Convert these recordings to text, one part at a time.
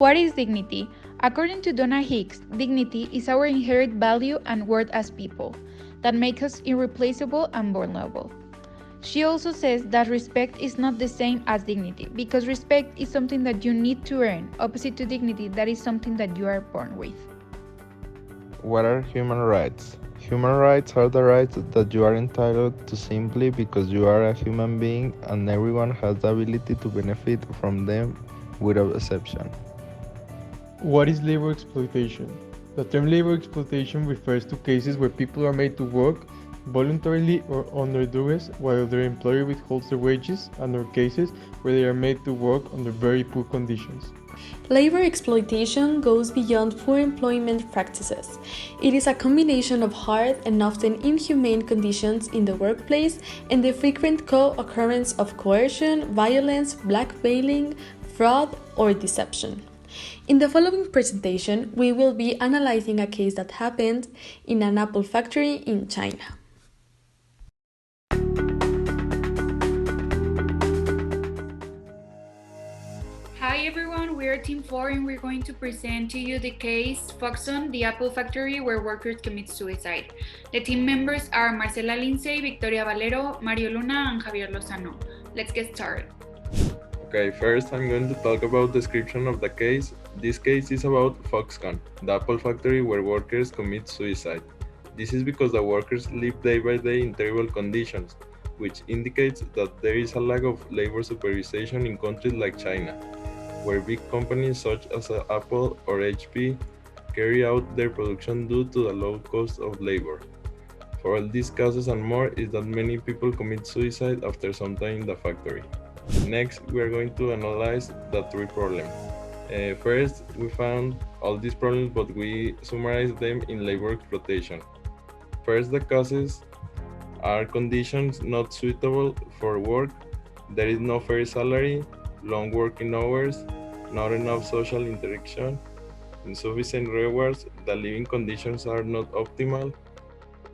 What is dignity? According to Donna Hicks, dignity is our inherent value and worth as people that make us irreplaceable and vulnerable. She also says that respect is not the same as dignity because respect is something that you need to earn, opposite to dignity, that is something that you are born with. What are human rights? Human rights are the rights that you are entitled to simply because you are a human being and everyone has the ability to benefit from them without exception. What is labor exploitation? The term labor exploitation refers to cases where people are made to work voluntarily or under duress while their employer withholds their wages, and or cases where they are made to work under very poor conditions. Labor exploitation goes beyond poor employment practices. It is a combination of hard and often inhumane conditions in the workplace and the frequent co-occurrence of coercion, violence, blackmailing, fraud, or deception. In the following presentation, we will be analyzing a case that happened in an apple factory in China. Hi everyone, we are Team 4 and we're going to present to you the case Foxconn, the Apple factory where workers commit suicide. The team members are Marcela Lindsey, Victoria Valero, Mario Luna, and Javier Lozano. Let's get started. Okay, first I'm going to talk about the description of the case. This case is about Foxconn, the Apple factory where workers commit suicide. This is because the workers live day by day in terrible conditions, which indicates that there is a lack of labor supervision in countries like China, where big companies such as Apple or HP carry out their production due to the low cost of labor. For all these causes and more is that many people commit suicide after some time in the factory. Next, we are going to analyze the three problems. First, we found all these problems, but we summarized them in labor exploitation. First, the causes are conditions not suitable for work, there is no fair salary, long working hours, not enough social interaction, insufficient rewards, the living conditions are not optimal.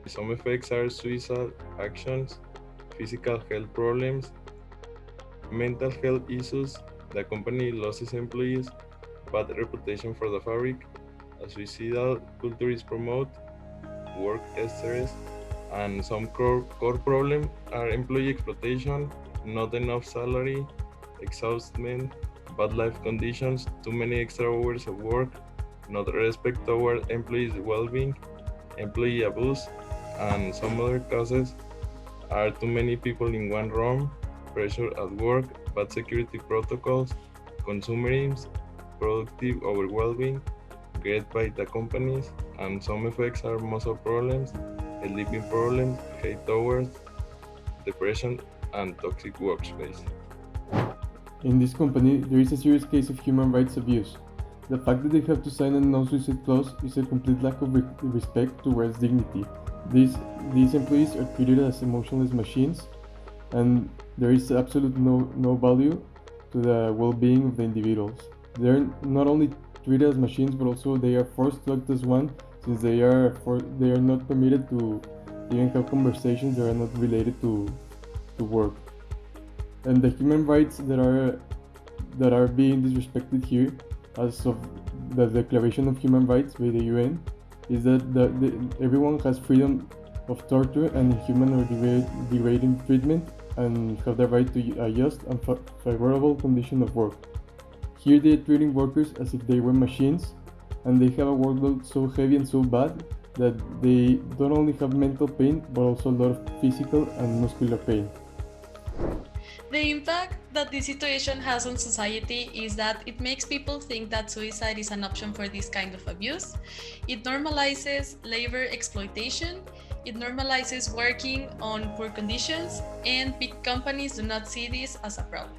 Some effects are suicide actions, physical health problems, mental health issues, the company loses employees, bad reputation for the fabric, a suicidal culture is promoted, work stress, and some core problems are employee exploitation, not enough salary, exhaustion, bad life conditions, too many extra hours of work, not respect toward employees' well-being, employee abuse, and some other causes are too many people in one room, pressure at work, bad security protocols, consumerism, productive overwhelming, greed by the companies, and some effects are muscle problems, sleeping problems, hate hours, depression, and toxic workspace. In this company, there is a serious case of human rights abuse. The fact that they have to sign a no-suicide clause is a complete lack of respect towards dignity. These employees are treated as emotionless machines, and there is absolutely no value to the well-being of the individuals. They're not only treated as machines, but also they are forced to act as one, since they are not permitted to even have conversations that are not related to work. And the human rights that are being disrespected here, as of the Declaration of Human Rights by the UN, is that everyone has freedom of torture and inhuman or degrading treatment, and have the right to a just and favorable condition of work. Here they are treating workers as if they were machines, and they have a workload so heavy and so bad that they don't only have mental pain, but also a lot of physical and muscular pain. The impact that this situation has on society is that it makes people think that suicide is an option for this kind of abuse. It normalizes labor exploitation, it normalizes working on poor conditions, and big companies do not see this as a problem.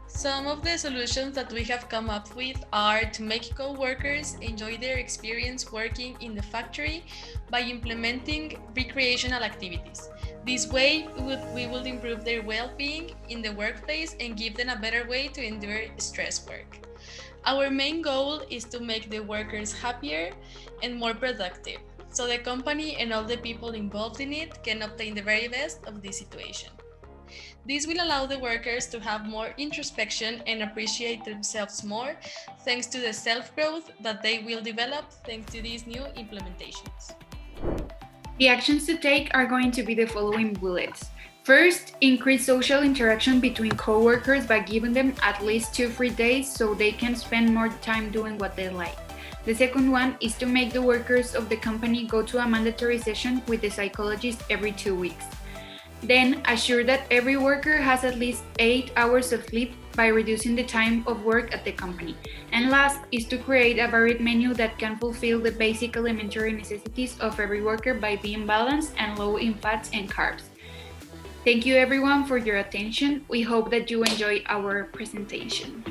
Some of the solutions that we have come up with are to make co-workers enjoy their experience working in the factory by implementing recreational activities. This way, we will improve their well-being in the workplace and give them a better way to endure stress work. Our main goal is to make the workers happier and more productive, so the company and all the people involved in it can obtain the very best of this situation. This will allow the workers to have more introspection and appreciate themselves more, thanks to the self-growth that they will develop thanks to these new implementations. The actions to take are going to be the following bullets. First, increase social interaction between coworkers by giving them at least 2 free days so they can spend more time doing what they like. The second one is to make the workers of the company go to a mandatory session with the psychologist every 2 weeks. Then, assure that every worker has at least 8 hours of sleep by reducing the time of work at the company. And last is to create a varied menu that can fulfill the basic elementary necessities of every worker by being balanced and low in fats and carbs. Thank you everyone for your attention. We hope that you enjoy our presentation.